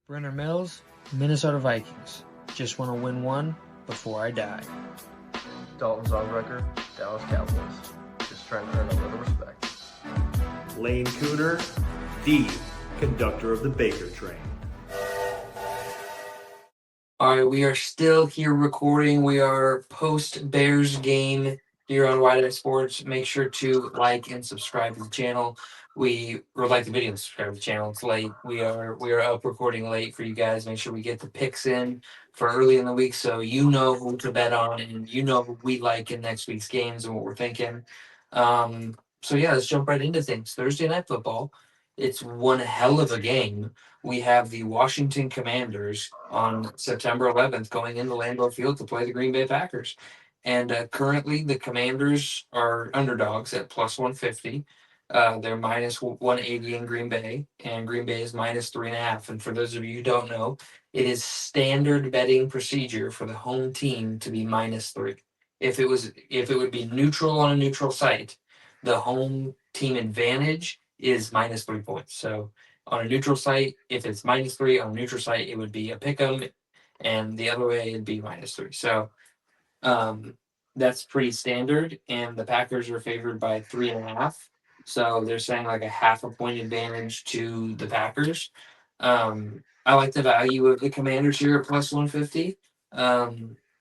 Brenner Mills, Minnesota Vikings. Just want to win one before I die. Dalton Zongrecker, Dallas Cowboys. Just trying to earn a little respect. Lane Cooter, the conductor of the Baker train. All right, we are still here recording. We are post Bears game here on Wide Eye Sports. Make sure to like and subscribe to the channel. Like the video and subscribe to the channel. It's late. We are up recording late for you guys. Make sure we get the picks in for early in the week so you know who to bet on and you know who we like in next week's games and what we're thinking. So yeah, let's jump right into things. Thursday night football. It's one hell of a game. We have the Washington Commanders on September 11th going into Lambeau Field to play the Green Bay Packers. And currently, the Commanders are underdogs at plus 150. They're minus 180 in Green Bay, and Green Bay is minus 3.5. And for those of you who don't know, it is standard betting procedure for the home team to be minus 3. If it would be neutral on a neutral site, the home team advantage is minus 3 points. So on a neutral site, if it's minus 3 on a neutral site, it would be a pick 'em, and the other way it'd be minus 3. So that's pretty standard. And the Packers are favored by 3.5. So they're saying like a half a point advantage to the Packers. I like the value of the Commanders here at plus 150. But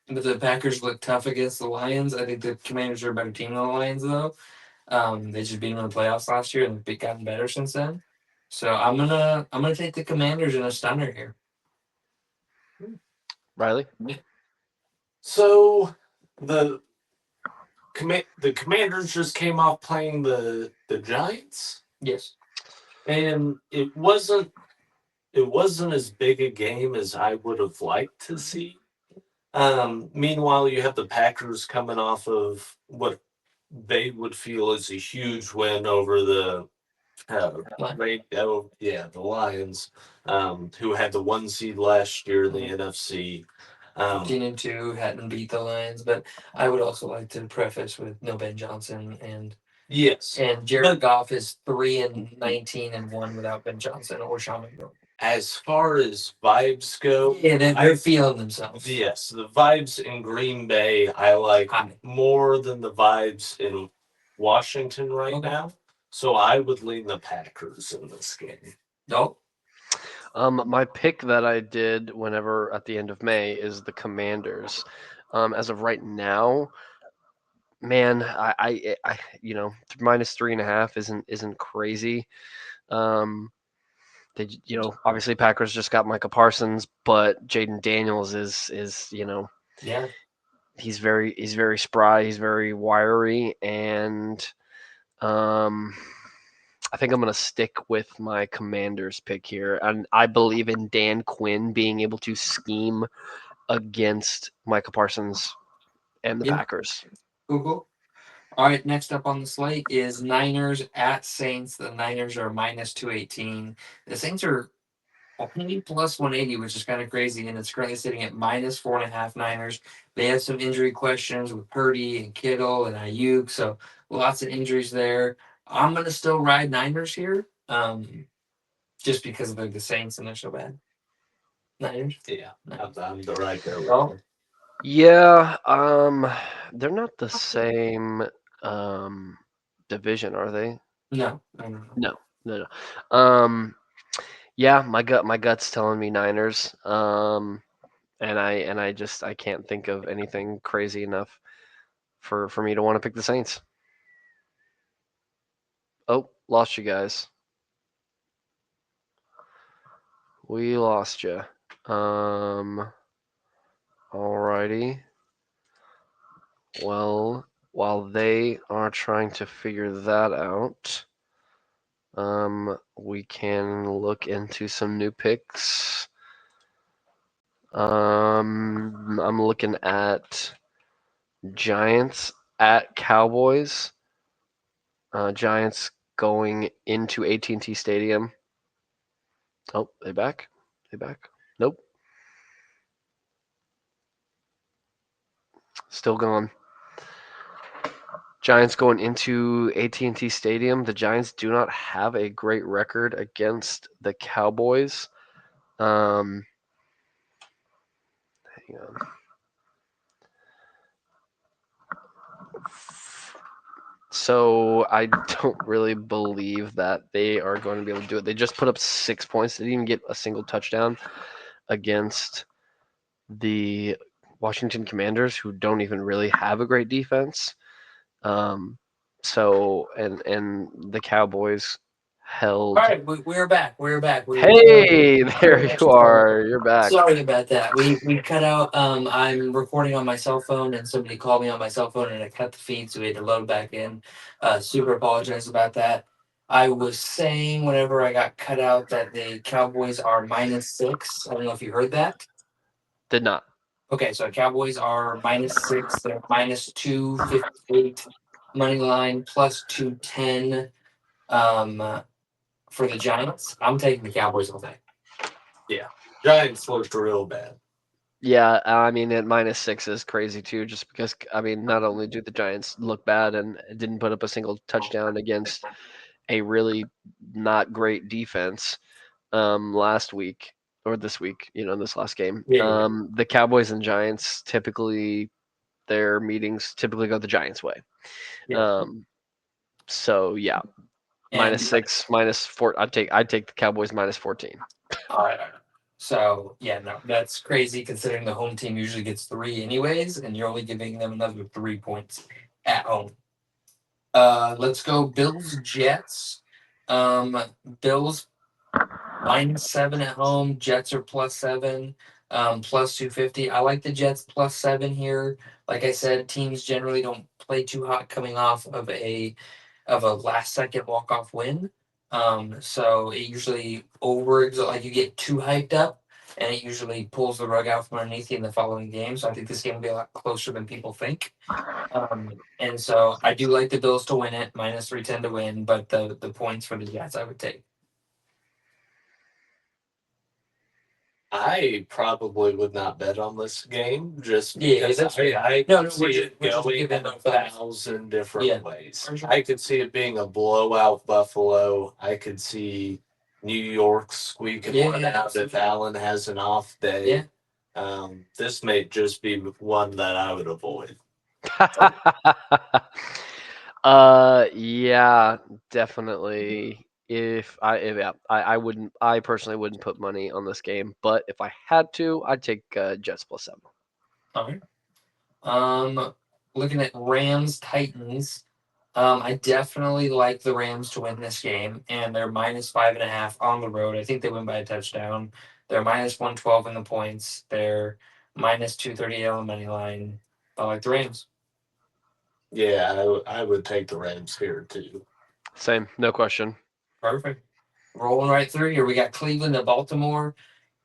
the Packers look tough against the Lions. I think the Commanders are a better team than the Lions, though. They just beat them in the playoffs last year and they've gotten better since then. So I'm gonna take the Commanders in a stunner here. Riley? So the Commanders just came off playing the Giants, Yes. and it wasn't as big a game as I would have liked to see. Meanwhile, you have the Packers coming off of what they would feel is a huge win over the the Lions, who had the 1 seed last year in the NFC. 15-2 hadn't beat the Lions, but I would also like to preface with no Ben Johnson and Yes, and Jared Goff is 3-19-1 without Ben Johnson or Sean McDermott. as far as vibes go, Yeah, they're feeling themselves. yes, the vibes in Green Bay I like more than the vibes in Washington right now. So I would lean the Packers in this game. Nope. My pick that I did whenever at the end of May is the Commanders. As of right now, man, I minus 3.5 isn't crazy. They obviously Packers just got Micah Parsons, but Jaden Daniels is Yeah. he's very spry, he's very wiry, and I think I'm going to stick with my Commanders pick here. And I believe in Dan Quinn being able to scheme against Micah Parsons and the Packers. Cool. All right, next up on the slate is Niners at Saints. The Niners are minus 218. The Saints are only plus 180, which is kind of crazy, and it's currently sitting at minus 4.5 Niners. They have some injury questions with Purdy and Kittle and Ayuk, so lots of injuries there. I'm going to still ride Niners here, just because of the Saints and they're so bad. Niners? Yeah, I'm right there. Well, Yeah, they're not the same division, are they? No. Yeah, my gut's telling me Niners. And I can't think of anything crazy enough for me to want to pick the Saints. Oh, lost you guys. We lost you. Alrighty. Well, while they are trying to figure that out, we can look into some new picks. I'm looking at Giants at Cowboys. Giants going into AT&T Stadium. Oh, they back? Nope. Still gone. Giants going into AT&T Stadium. The Giants do not have a great record against the Cowboys. Hang on. So I don't really believe that they are going to be able to do it. They just put up 6 points. They didn't even get a single touchdown against the Washington Commanders, who don't even really have a great defense. So and the Cowboys held. All right, we're back. We're back. Hey, there you are. You're back. Sorry about that. We cut out. I'm recording on my cell phone, and somebody called me on my cell phone, and it cut the feed, so we had to load back in. Super apologize about that. I was saying whenever I got cut out that the Cowboys are -6. I don't know if you heard that. Did not. Okay, so Cowboys are -6. They're -258 money line, +210 for the Giants. I'm taking the Cowboys all day. Giants looked real bad. Yeah, I mean, at -6 is crazy too, just because, I mean, not only do the Giants look bad and didn't put up a single touchdown against a really not great defense last week or this week, this last game. Yeah. The Cowboys and Giants typically, their meetings typically go the Giants' way. Yeah. So yeah, And- -6, -4. I'd take the Cowboys -14. All right. So yeah, no, that's crazy considering the home team usually gets 3 anyways, and you're only giving them another 3 points at home. Let's go Bills Jets. Bills -7 at home. Jets are +7. +250. I like the Jets +7 here. Like I said, teams generally don't play too hot coming off of a last second walk off win. So it usually like you get too hyped up, and it usually pulls the rug out from underneath you in the following game. So I think this game will be a lot closer than people think. And so I do like the Bills to win it, -310 to win, but the points for the Jets I would take. I probably would not bet on this game just Yeah, because that's I No, could no, we're see just- it we're just going giving in them a facts. 1,000 different Yeah. ways. For sure. I could see it being a blowout Buffalo. I could see New York squeaking one out if absolutely. Allen has an off day. Yeah. This may just be one that I would avoid. Yeah, definitely. I personally wouldn't put money on this game, but if I had to, I'd take Jets +7. All right. Looking at Rams Titans. I definitely like the Rams to win this game, and they're -5.5 on the road. I think they win by a touchdown. They're -112 in the points. They're -238 on the money line. I like the Rams. Yeah, I would take the Rams here too. Same, no question. Perfect. Rolling right through here. We got Cleveland to Baltimore.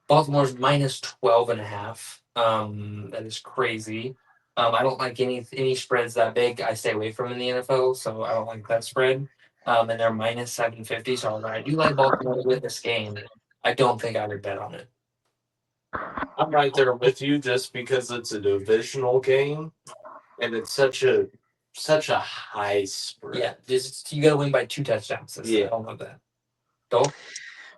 Baltimore's -12.5. That is crazy. I don't like any spreads that big. I stay away from in the NFL, so I don't like that spread. And they're -750. So I do like Baltimore to win this game. I don't think I would bet on it. I'm right there with you just because it's a divisional game and it's such a high spread. Yeah, just you got to win by 2 touchdowns. Yeah. I don't love that. Don't.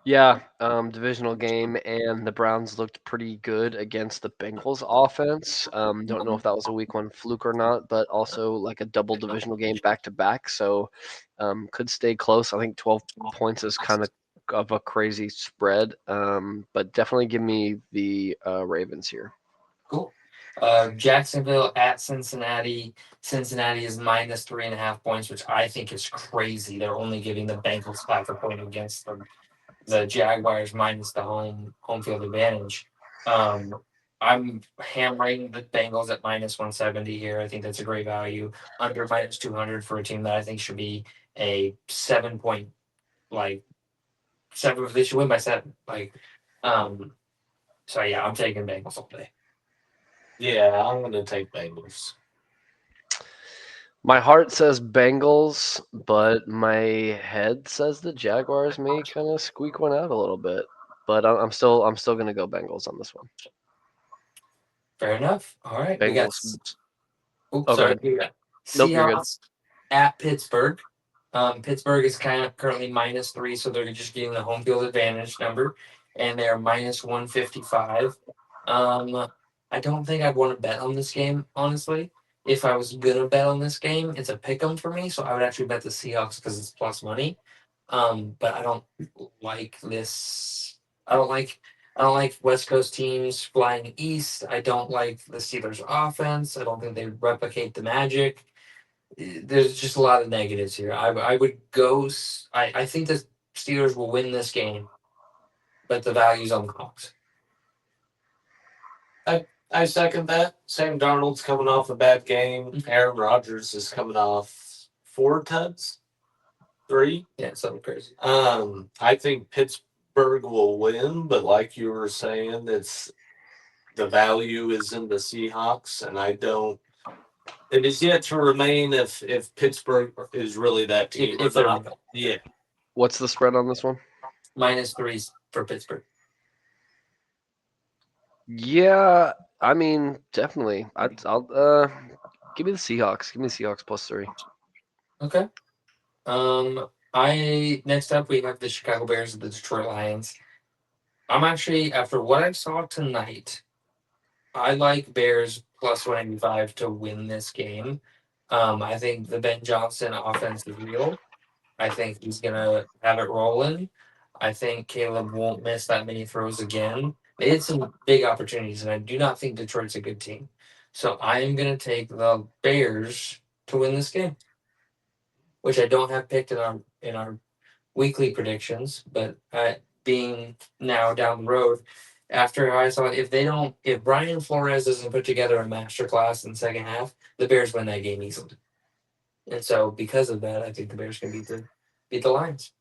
Yeah, divisional game, and the Browns looked pretty good against the Bengals offense. Don't know if that was a week 1 fluke or not, but also like a double divisional game back to back, so could stay close. I think 12 points is kind of a crazy spread, but definitely give me the Ravens here. Cool. Jacksonville at Cincinnati. Cincinnati is -3.5 points, which I think is crazy. They're only giving the Bengals 5 point against them. The Jaguars minus the home field advantage. I'm hammering the Bengals at -170 here. I think that's a great value. Under -200 for a team that I think should be a 7 point, seven. They should win by 7. So yeah, I'm taking Bengals all day. Yeah, I'm going to take Bengals. My heart says Bengals, but my head says the Jaguars may kind of squeak one out a little bit. But I'm still going to go Bengals on this one. Fair enough. All right. Bengals. Sorry. We got Nope, you're good. Seahawks at Pittsburgh. Pittsburgh is currently -3, so they're just getting the home field advantage number. and they're minus 155. I don't think I'd want to bet on this game, honestly. If I was gonna bet on this game, it's a pick 'em for me, so I would actually bet the Seahawks because it's plus money. But I don't like this. I don't like. I don't like West Coast teams flying east. I don't like the Steelers' offense. I don't think they replicate the magic. There's just a lot of negatives here. I would go. I think the Steelers will win this game, but the value's on the Hawks. I second that. Sam Darnold's coming off a bad game. Aaron Rodgers is coming off 4 tuds, 3. Yeah, something crazy. I think Pittsburgh will win, but like you were saying, it's the value is in the Seahawks, and I don't. It is yet to remain if Pittsburgh is really that team. If they're not, Yeah. What's the spread on this one? -3 for Pittsburgh. Yeah, I mean, definitely. I'll give me the Seahawks. Give me the Seahawks +3. Okay. I next up we have the Chicago Bears and the Detroit Lions. I'm actually, after what I saw tonight, I like Bears plus 185 to win this game. I think the Ben Johnson offense is real. I think he's gonna have it rolling. I think Caleb won't miss that many throws again. They had some big opportunities, and I do not think Detroit's a good team. So I am gonna take the Bears to win this game, which I don't have picked in our weekly predictions, but being now down the road, after I saw if Brian Flores doesn't put together a masterclass in the second half, the Bears win that game easily. And so because of that, I think the Bears can beat the Lions.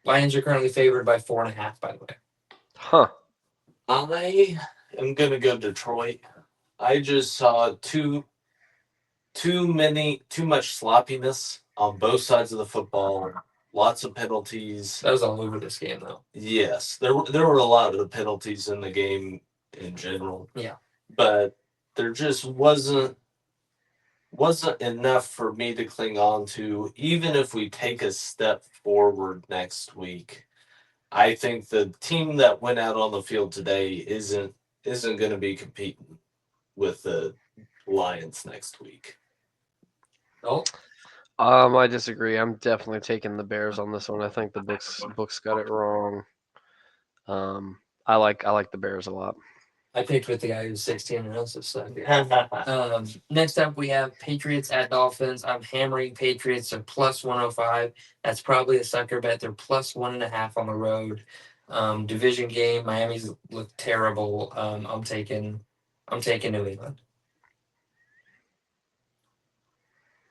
Lions are currently favored by 4.5, by the way. Huh. I am gonna go Detroit. I just saw too much sloppiness on both sides of the football. Lots of penalties. That was all over this game, though. Yes, there were a lot of penalties in the game in general. Yeah. But there just wasn't enough for me to cling on to. Even if we take a step forward next week, I think the team that went out on the field today isn't going to be competing with the Lions next week. Oh, I disagree. I'm definitely taking the Bears on this one. I think the books got it wrong. I like the Bears a lot. I picked with the guy who's 16 and 0, so next up, we have Patriots at Dolphins. I'm hammering Patriots. They're plus 105. That's probably a sucker bet. They're plus 1.5 on the road. Division game. Miami's look terrible. I'm taking New England.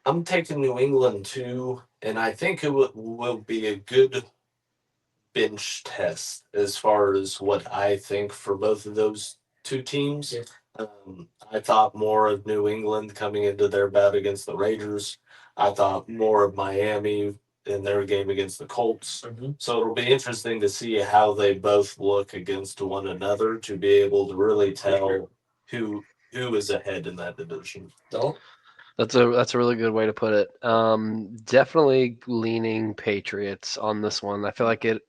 I'm taking New England too, and I think it will be a good bench test as far as what I think for both of those two teams. Yeah. I thought more of New England coming into their bout against the Raiders. I thought more of Miami in their game against the Colts. Mm-hmm. So it'll be interesting to see how they both look against one another to be able to really tell who is ahead in that division. So, That's a really good way to put it. Definitely leaning Patriots on this one. I feel like it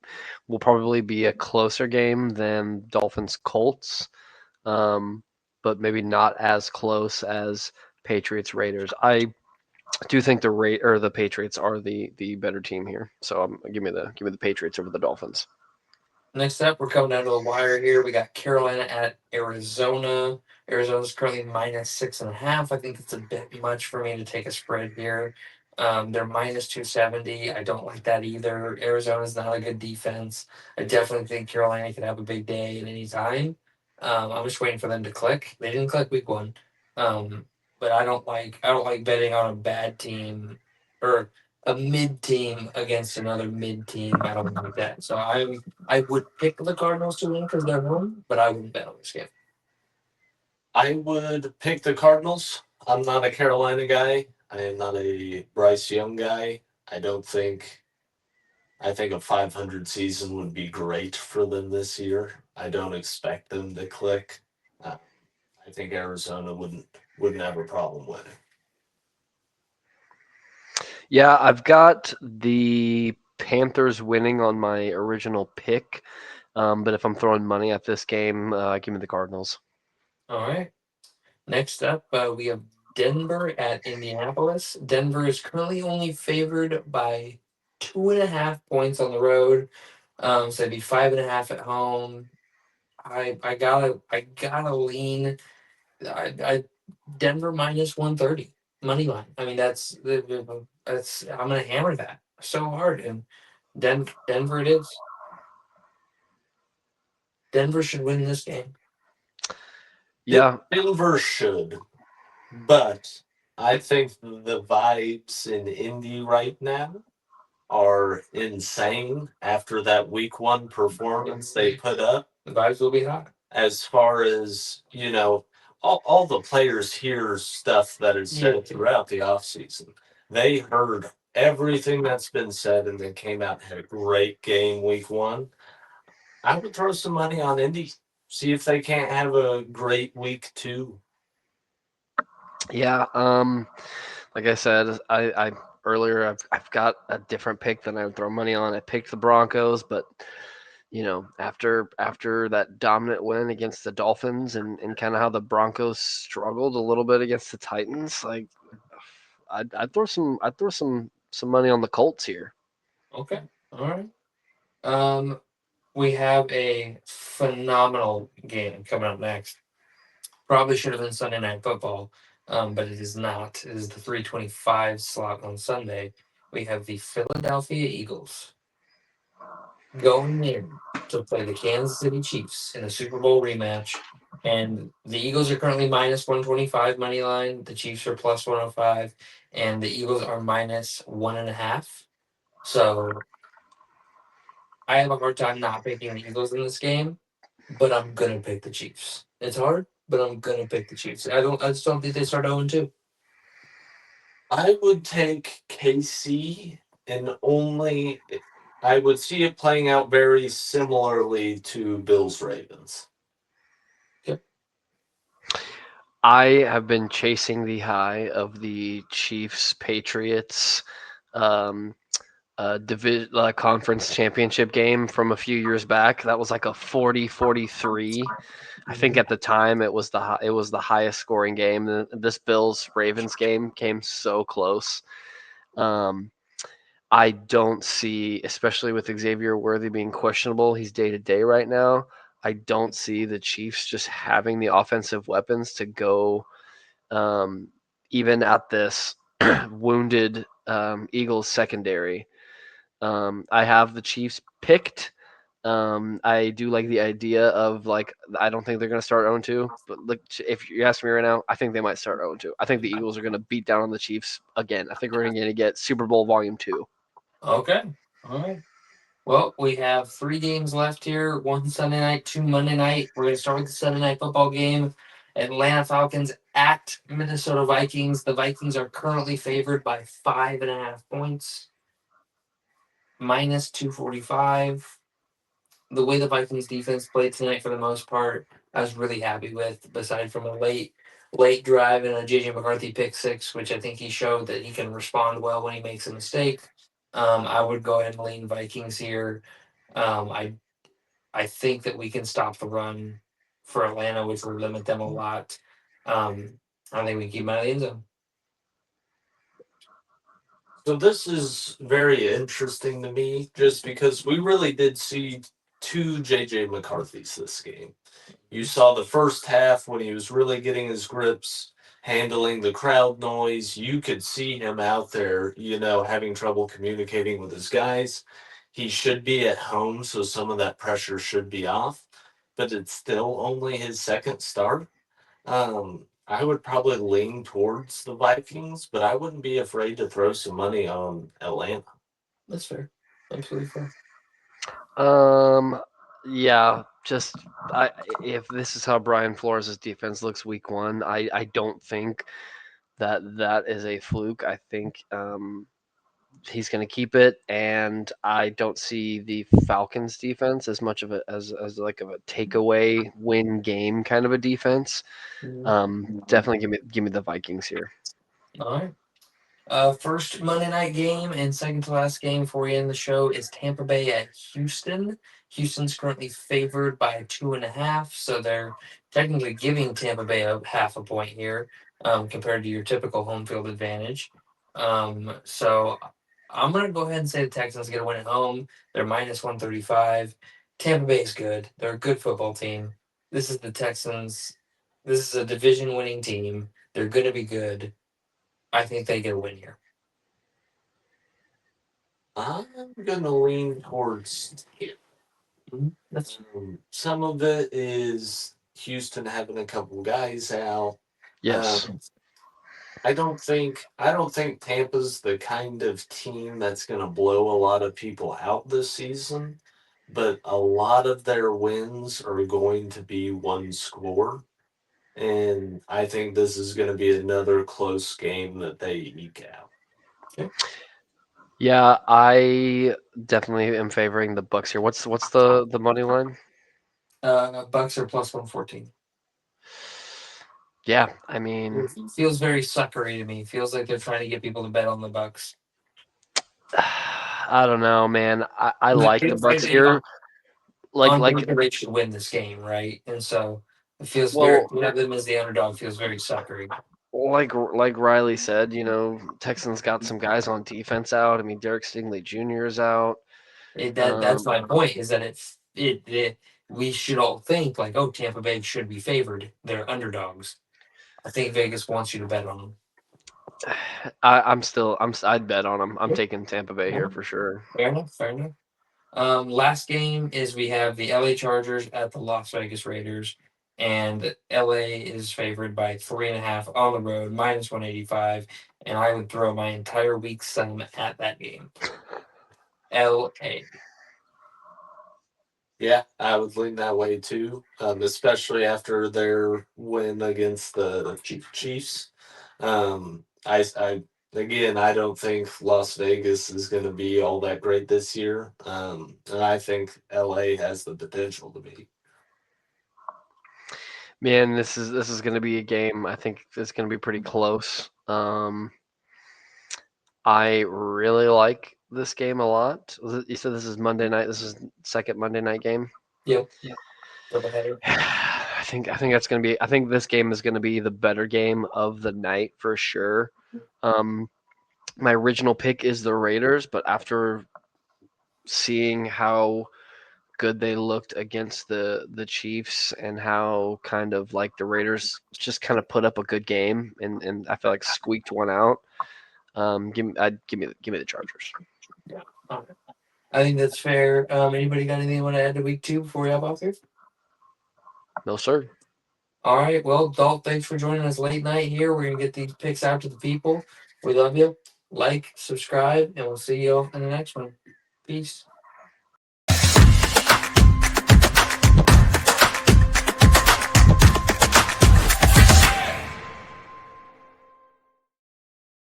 will probably be a closer game than Dolphins Colts, but maybe not as close as Patriots Raiders. I do think the Patriots are the better team here. So give me the Patriots over the Dolphins. next up, we're coming down to the wire here. We got Carolina at Arizona. Arizona's currently minus 6.5. I think it's a bit much for me to take a spread here. They're minus 270. I don't like that either. Arizona's not a good defense. I definitely think Carolina could have a big day at any time. I'm just waiting for them to click. They didn't click week 1. But I don't like betting on a bad team or a mid team against another mid team. I don't like that. So I would pick the Cardinals to win because they're home, but I wouldn't bet on this game. I would pick the Cardinals. I'm not a Carolina guy. I am not a Bryce Young guy. I think a 500 season would be great for them this year. I don't expect them to click. I think Arizona wouldn't have a problem winning. Yeah, I've got the Panthers winning on my original pick. But if I'm throwing money at this game, give me the Cardinals. All right. Next up, we have Denver at Indianapolis. Denver is currently only favored by 2.5 points on the road. So it'd be 5.5 at home. I gotta lean. I Denver minus 130 money line. I mean that's I'm gonna hammer that so hard, and Denver it is. Denver should win this game. Yeah, Denver should, but I think the vibes in Indy right now are insane after that week 1 performance they put up. The vibes will be hot. As far as, all the players hear stuff that is said throughout the offseason. They heard everything that's been said and then came out and had a great game week 1. I would throw some money on Indy. See if they can't have a great week 2. yeah. Like I said, I earlier I've got a different pick than I would throw money on. I picked the Broncos, but after that dominant win against the Dolphins and kind of how the Broncos struggled a little bit against the Titans, like I'd throw some money on the Colts here. Okay. All right. We have a phenomenal game coming up next. Probably should have been Sunday Night Football, but it is not. It is the 3:25 slot on Sunday. We have the Philadelphia Eagles going in to play the Kansas City Chiefs in a Super Bowl rematch. And the Eagles are currently minus 125 money line. The Chiefs are plus 105, and the Eagles are minus 1.5. So I have a hard time not picking the Eagles in this game, but I'm gonna pick the Chiefs. It's hard, but I'm gonna pick the Chiefs. I just don't think they start 0-2. I would take KC, and I would see it playing out very similarly to Bills Ravens. I have been chasing the high of the Chiefs Patriots division conference championship game from a few years back. That was like a 40-43. I think at the time it was the highest scoring game. This Bills Ravens game came so close. I don't see, especially with Xavier Worthy being questionable, he's day to day right now. I don't see the Chiefs just having the offensive weapons to go even at this wounded Eagles secondary. I have the Chiefs picked. I do like the idea of I don't think they're going to start 0-2, but if you ask me right now, I think they might start 0-2. I think the Eagles are going to beat down on the Chiefs again. I think we're going to get Super Bowl Volume 2. Okay. All right. Well, we have 3 games left here. 1 Sunday night, 2 Monday night. We're going to start with the Sunday night football game. Atlanta Falcons at Minnesota Vikings. The Vikings are currently favored by 5.5 points. Minus 245. The way the Vikings defense played tonight, for the most part, I was really happy with. Aside from a late drive and a JJ McCarthy pick 6, which I think he showed that he can respond well when he makes a mistake. I would go ahead and lean Vikings here. I think that we can stop the run for Atlanta, which will limit them a lot. I think we can keep them out of the end zone. So this is very interesting to me, just because we really did see 2 JJ McCarthys this game. You saw the first half when he was really getting his grips, handling the crowd noise. You could see him out there, having trouble communicating with his guys. He should be at home, so some of that pressure should be off, but it's still only his second start. I would probably lean towards the Vikings, but I wouldn't be afraid to throw some money on Atlanta. That's fair. Absolutely fair. Yeah, if this is how Brian Flores' defense looks week 1, I don't think that is a fluke. I think he's going to keep it, and I don't see the Falcons defense as much of as like of a takeaway win game kind of a defense. Definitely give me the Vikings here. All right. First Monday night game and second to last game before we end the show is Tampa Bay at Houston. Houston's currently favored by 2.5, so they're technically giving Tampa Bay a half a point here, compared to your typical home field advantage. So I'm gonna go ahead and say the Texans get a win at home. They're minus 135. Tampa Bay's good. They're a good football team. This is the Texans. This is a division winning team. They're gonna be good. I think they get a win here. I'm gonna lean towards here. That's Some of it is Houston having a couple guys out. Yes. I don't think Tampa's the kind of team that's going to blow a lot of people out this season, but a lot of their wins are going to be one score, and I think this is going to be another close game that they eke out. Yeah, I definitely am favoring the Bucks here. What's the money line? Bucks are plus 114. Yeah, I mean, It feels very suckery to me. Feels like they're trying to get people to bet on the Bucks. I don't know, man. I like the Bucks here. Like They should win this game, right? And so it feels Well- very. To have them as the underdog feels very suckery. like Riley said, Texans got some guys on defense out. I mean, Derek Stingley Jr. is out. That's my point. Is that we should all think like, oh, Tampa Bay should be favored. They're underdogs. I think Vegas wants you to bet on them. I'd bet on them. I'm Yeah. taking Tampa Bay here for sure. Fair enough. Fair enough. Last game is we have the LA Chargers at the Las Vegas Raiders, and LA is favored by 3.5 on the road, minus 185, and I would throw my entire week's sum at that game. LA. Yeah, I would lean that way too, especially after their win against the Chiefs. I don't think Las Vegas is going to be all that great this year, and I think LA has the potential to be. Man, this is going to be a game. I think it's going to be pretty close. I really like this game a lot. You said this is Monday night. This is second Monday night game. Yep. Doubleheader. I think that's going to be. I think this game is going to be the better game of the night for sure. My original pick is the Raiders, but after seeing how good they looked against the Chiefs and how kind of like the Raiders just kind of put up a good game and I feel like squeaked one out. Give me the Chargers. Yeah. Okay. I think that's fair. Anybody got anything you want to add to week 2 before we hop off here? No, sir. All right. Well, Dalt, thanks for joining us late night here. We're going to get these picks out to the people. We love you. Like, subscribe, and we'll see you in the next one. Peace.